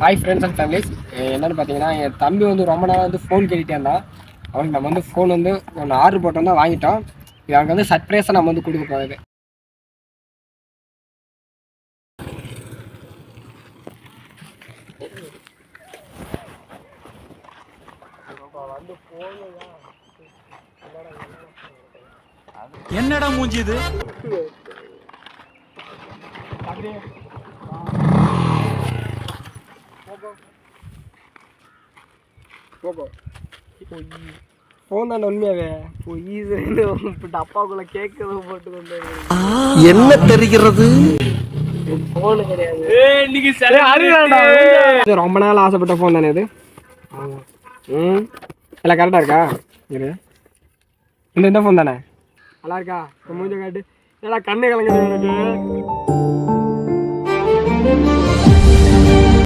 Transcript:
Hi friends and families. என்னென்னு பார்த்தீங்கன்னா என் தம்பி வந்து ரொம்ப நாள் வந்து ஃபோன் கேட்டுகிட்டே இருந்தான். அவனுக்கு நம்ம வந்து ஃபோன் வந்து ஒன்று ஆர்டர் போட்டோம் தான் வாங்கிட்டோம். இது அவனுக்கு வந்து சர்ப்ரைஸாக நம்ம வந்து கொடுக்க போகுது. என்னடா மூஞ்சி இது? ஃபோன் தான் உண்மையாவே டப்பாக்குள்ள கேட்க போட்டு வந்து என்ன தெரிகிறது? ஃபோனு கிடையாது. ரொம்ப நாள் ஆசைப்பட்ட ஃபோன் தானே இது. எல்லாம் கரெக்டாக இருக்கா? இரு, இந்த ஃபோன் தானே நல்லா இருக்கா? மூஞ்ச காட்டு. ஏன்னா கண்ணு கலங்குது எனக்கு.